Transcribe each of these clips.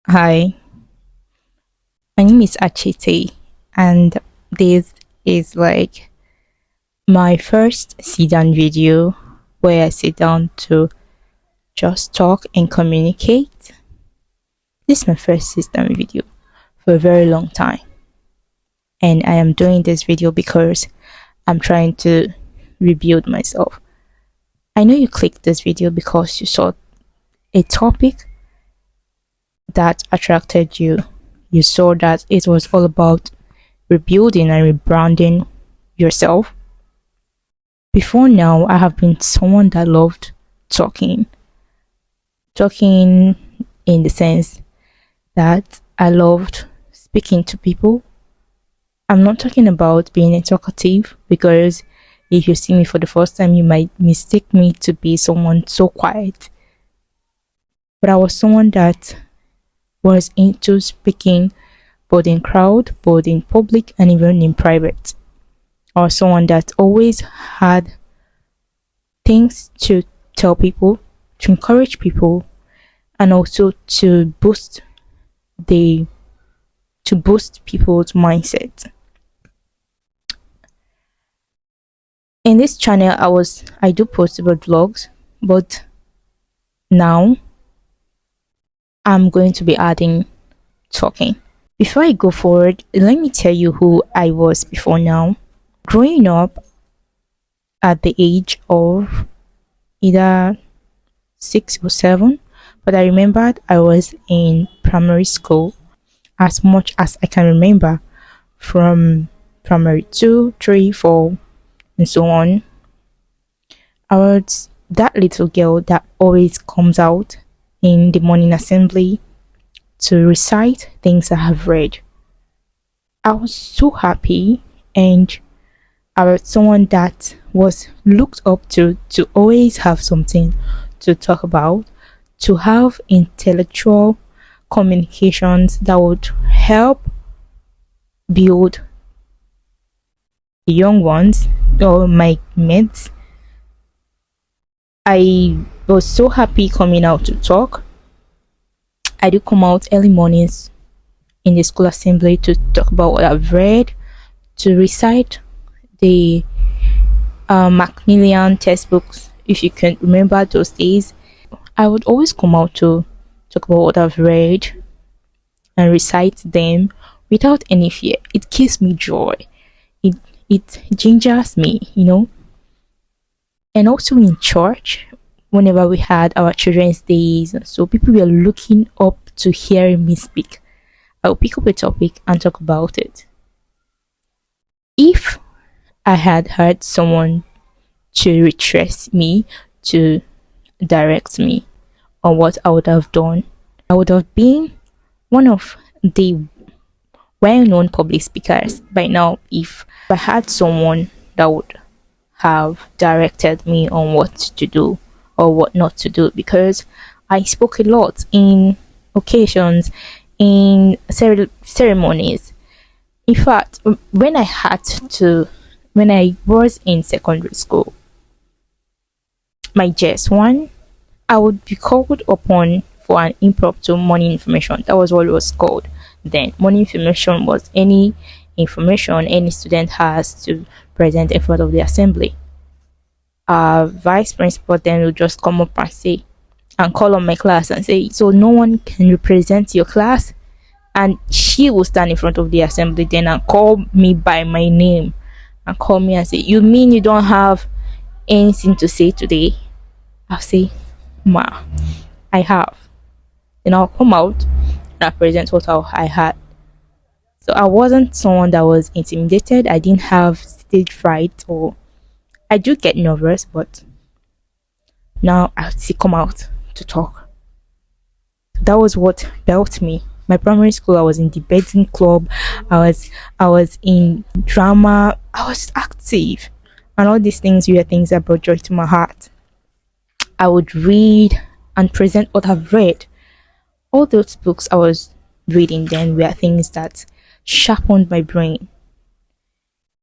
Hi, my name is Achite, and this is like my first sit down video where I sit down to just talk and communicate. This is my first sit down video for a very long time, and I am doing this video because I'm trying to rebuild myself. I know you clicked this video because you saw a topic that attracted you. You saw that it was all about rebuilding and rebranding yourself. Before now, I have been someone that loved talking. Talking in the sense that I loved speaking to people. I'm not talking about being a talkative because if you see me for the first time, you might mistake me to be someone so quiet. But I was someone that was into speaking both in crowd, both in public, and even in private. I was someone that always had things to tell people, to encourage people, and also the to boost people's mindset. In this channel, I do post about vlogs, but now I'm going to be adding talking. Before I go forward, let me tell you who I was before now. Growing up at the age of either 6 or 7, but I remembered I was in primary school as much as I can remember from primary 2, 3, 4, and so on. I was that little girl that always comes out in the morning assembly to recite things I have read. I was so happy, and I was someone that was looked up to always have something to talk about, to have intellectual communications that would help build the young ones or my mates. I was so happy coming out to talk. I do come out early mornings in the school assembly to talk about what I've read, to recite the Macmillan textbooks, if you can remember those days. I would always come out to talk about what I've read and recite them without any fear. It gives me joy. It it gingers me. And also in church, whenever we had our children's days, so people were looking up to hearing me speak. I'll pick up a topic and talk about it. If I had had someone to retrace me, to direct me on what I would have done, I would have been one of the well-known public speakers by now if I had someone that would have directed me on what to do or what not to do, because I spoke a lot in occasions, in ceremonies. In fact, when I was in secondary school, my JS1, I would be called upon for an impromptu morning information. That was what it was called then. Morning information was any information any student has to present in front of the assembly. Our vice principal then will just come up and call on my class and say, so no one can represent your class. And she will stand in front of the assembly then and call me by my name and call me and say, you mean you don't have anything to say today? I'll say, ma, I have. Then I'll come out and I present what I had. So I wasn't someone that was intimidated. I didn't have stage fright, or I do get nervous, but now I still come out to talk. That was what built me. My primary school, I was in debating club, I was in drama, I was active, and all these things were things that brought joy to my heart. I would read and present what I've read. All those books I was reading then were things that sharpened my brain.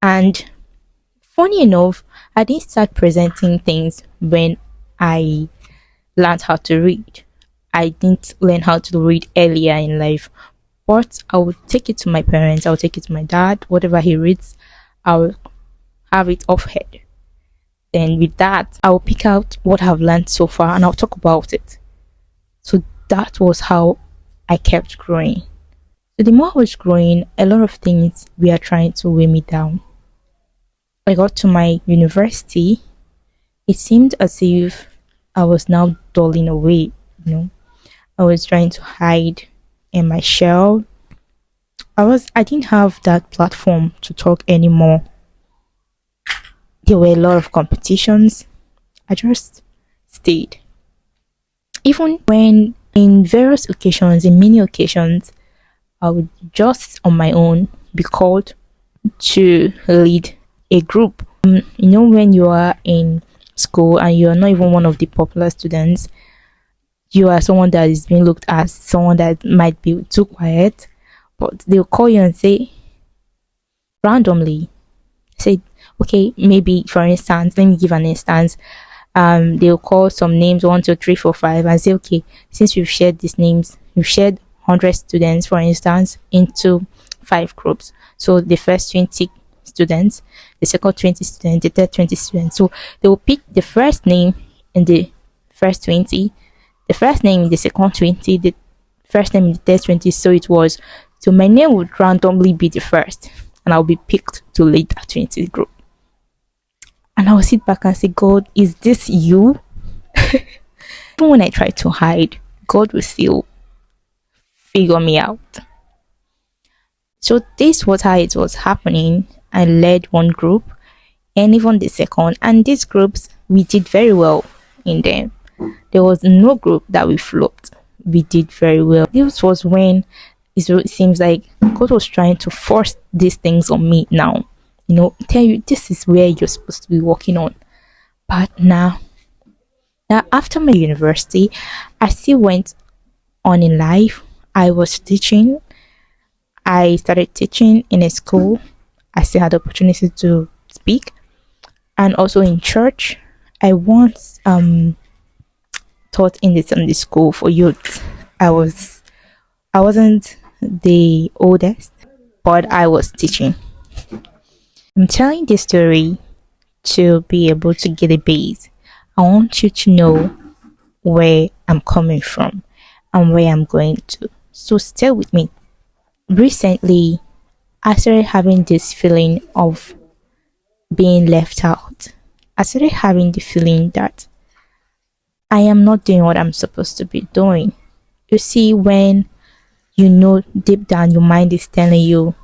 And funny enough, I didn't start presenting things when I learned how to read. I didn't learn how to read earlier in life. But I would take it to my parents, I would take it to my dad, whatever he reads, I'll have it off head. Then with that, I'll pick out what I've learned so far and I'll talk about it. So that was how I kept growing. So the more I was growing, a lot of things were trying to weigh me down. I got to my university, it seemed as if I was now dulling away, you know. I was trying to hide in my shell. I didn't have that platform to talk anymore. There were a lot of competitions. I just stayed. Even when in various occasions, in many occasions, I would just on my own be called to lead a group. When you are in school and you are not even one of the popular students, you are someone that is being looked at, someone that might be too quiet, but they'll call you and say randomly, say, okay, maybe for instance, let me give an instance. They'll call some names 1, 2, 3, 4, 5 and say, okay, since we've shared these names, we've shared 100 students, for instance, into 5 groups. So the first 20 students, the second 20 students, the third 20 students. So they will pick the first name in the first 20, the first name in the second 20, the first name in the third 20. So my name would randomly be the first, and I'll be picked to lead that 20 group. And I'll sit back and say, God, is this you? Even when I try to hide, God will still figure me out. So this was how it was happening. I led one group and even the second, and these groups we did very well in them. There was no group that we flopped. We did very well. This was when it seems like God was trying to force these things on me now. Tell you this is where you're supposed to be working on. But now after my university, I still went on in life. I was teaching. I started teaching in a school. I still had the opportunity to speak, and also in church. I once taught in the Sunday school for youth. I wasn't the oldest, but I was teaching. I'm telling this story to be able to get a base. I want you to know where I'm coming from and where I'm going to. So stay with me. Recently, I started having this feeling of being left out. I started having the feeling that I am not doing what I'm supposed to be doing. You see, when deep down your mind is telling you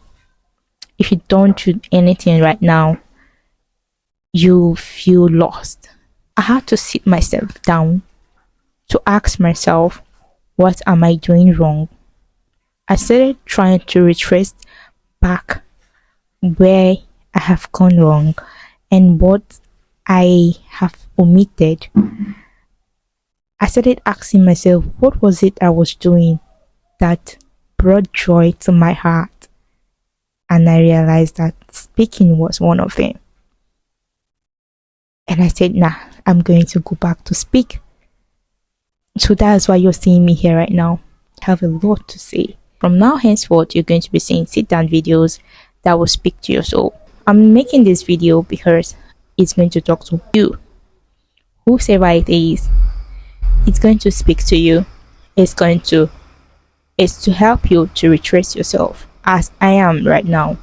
if you don't do anything right now, you feel lost. I had to sit myself down to ask myself, what am I doing wrong? I started trying to retrace back where I have gone wrong and what I have omitted. I started asking myself, what was it I was doing that brought joy to my heart? And I realized that speaking was one of them. And I said, nah, I'm going to go back to speak. So that's why you're seeing me here right now. I have a lot to say. From now henceforth, you're going to be seeing sit-down videos that will speak to your soul. I'm making this video because it's going to talk to you. Whoever it is, it's going to speak to you. It's to help you to retrace yourself as I am right now.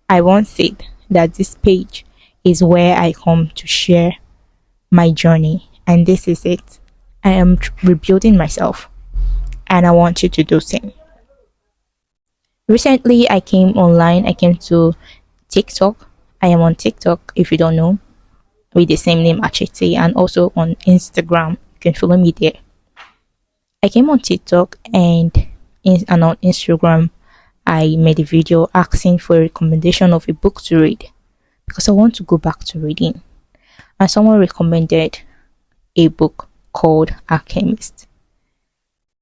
I once said that this page is where I come to share my journey, and this is it. I am rebuilding myself, and I want you to do the same. Recently, I came online. I came to TikTok. I am on TikTok, if you don't know, with the same name Achete, and also on Instagram. You can follow me there. I came on TikTok and on Instagram, I made a video asking for a recommendation of a book to read because I want to go back to reading. And someone recommended a book called Alchemist.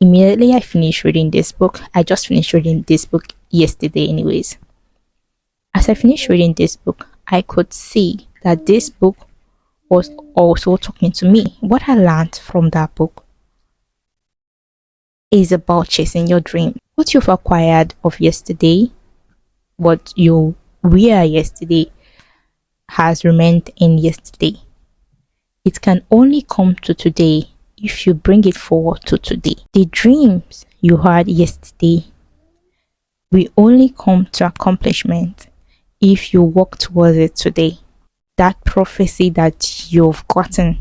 Immediately I finished reading this book. I just finished reading this book yesterday anyways. As I finished reading this book, I could see that this book was also talking to me. What I learned from that book is about chasing your dream. What you've acquired of yesterday, what you were yesterday, has remained in yesterday. It can only come to today if you bring it forward to today. The dreams you had yesterday will only come to accomplishment if you work towards it today. That prophecy that you've gotten,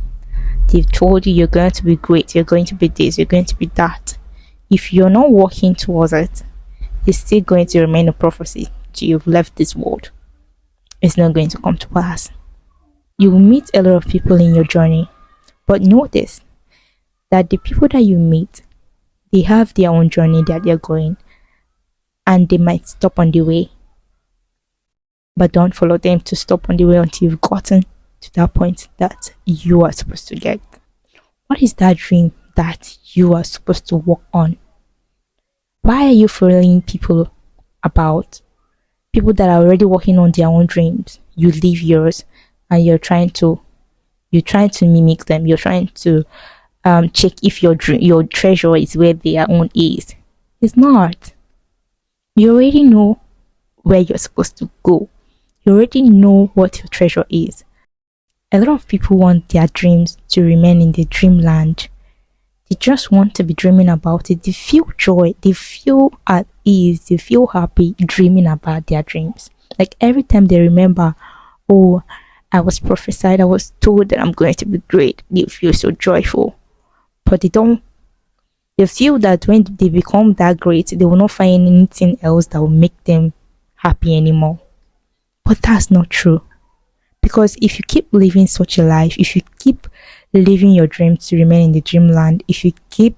they've told you you're going to be great, you're going to be this, you're going to be that. If you're not working towards it, it's still going to remain a prophecy till you've left this world. It's not going to come to pass. You will meet a lot of people in your journey, but notice that the people that you meet, they have their own journey that they're going, and they might stop on the way. But don't follow them to stop on the way until you've gotten to that point that you are supposed to get. What is that dream that you are supposed to work on? Why are you following people about? People that are already working on their own dreams. You leave yours and you're trying to mimic them. You're trying to check if your treasure is where their own is. It's not. You already know where you're supposed to go. You already know what your treasure is. A lot of people want their dreams to remain in the dreamland. They just want to be dreaming about it. They feel joy. They feel at ease. They feel happy dreaming about their dreams. Like every time they remember, oh, I was prophesied, I was told that I'm going to be great, they feel so joyful. But they feel that when they become that great, they will not find anything else that will make them happy anymore. But that's not true. Because if you keep living such a life, if you keep living your dreams to remain in the dreamland, if you keep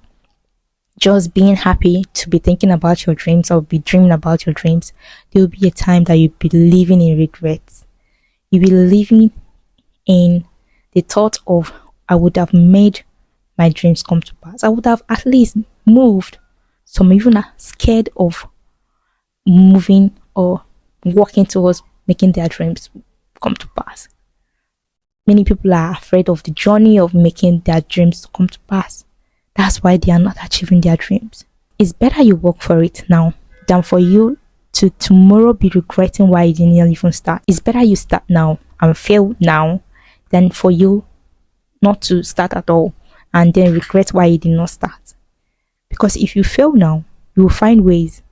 just being happy to be thinking about your dreams or be dreaming about your dreams, there will be a time that you'll be living in regrets. You'll be living in the thought of, I would have made my dreams come to pass. I would have at least moved. Some even are scared of moving or working towards making their dreams come to pass. Many people are afraid of the journey of making their dreams come to pass. That's why they are not achieving their dreams. It's better you work for it now than for you to tomorrow be regretting why you didn't even start. It's better you start now and fail now than for you not to start at all and then regret why you did not start. Because if you fail now, you will find ways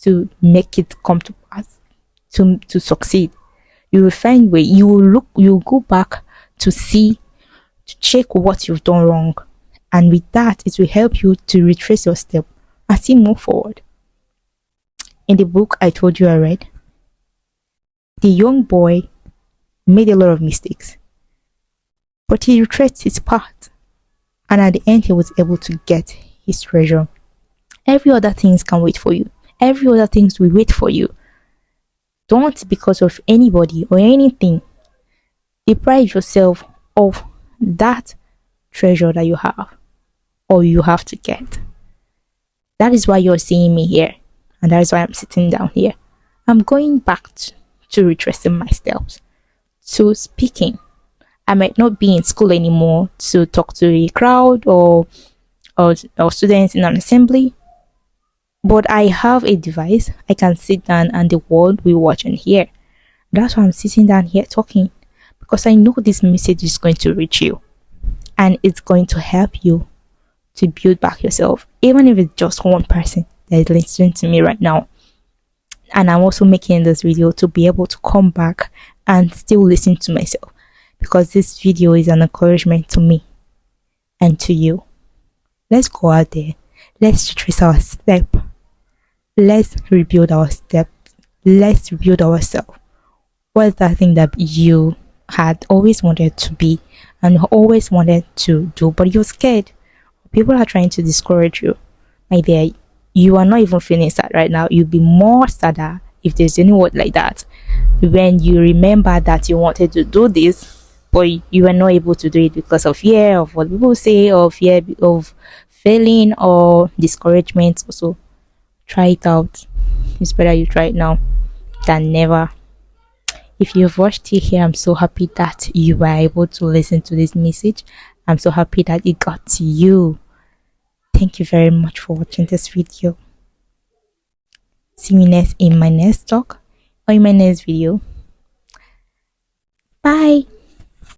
to make it come to pass, to succeed. You will find way. You will go back to check what you've done wrong. And with that, it will help you to retrace your step and still move forward. In the book I told you I read, the young boy made a lot of mistakes, but he retraced his path, and at the end he was able to get his treasure. Every other things can wait for you. Every other things will wait for you. Don't, because of anybody or anything, deprive yourself of that treasure that you have or you have to get. That is why you're seeing me here, and that is why I'm sitting down here. I'm going back to retracing my steps, to speaking. I might not be in school anymore to talk to a crowd or students in an assembly, but I have a device. I can sit down and the world will watch and hear. That's why I'm sitting down here talking, because I know this message is going to reach you and it's going to help you to build back yourself, even if it's just one person that is listening to me right now. And I'm also making this video to be able to come back and still listen to myself, because this video is an encouragement to me and to you. Let's go out there. Let's retrace our step. Let's rebuild our steps. Let's rebuild ourselves. What's that thing that you had always wanted to be and always wanted to do, but you're scared? People are trying to discourage you. My dear, you are not even feeling sad right now. You'll be more sadder, if there's any word like that, when you remember that you wanted to do this, but you were not able to do it because of fear of what people say, or fear of failing, or discouragement. Also, try it out. It's better you try it now than never. If you've watched it here, I'm so happy that you were able to listen to this message. I'm so happy that it got to you. Thank you very much for watching this video. See you next in my next talk or in my next video.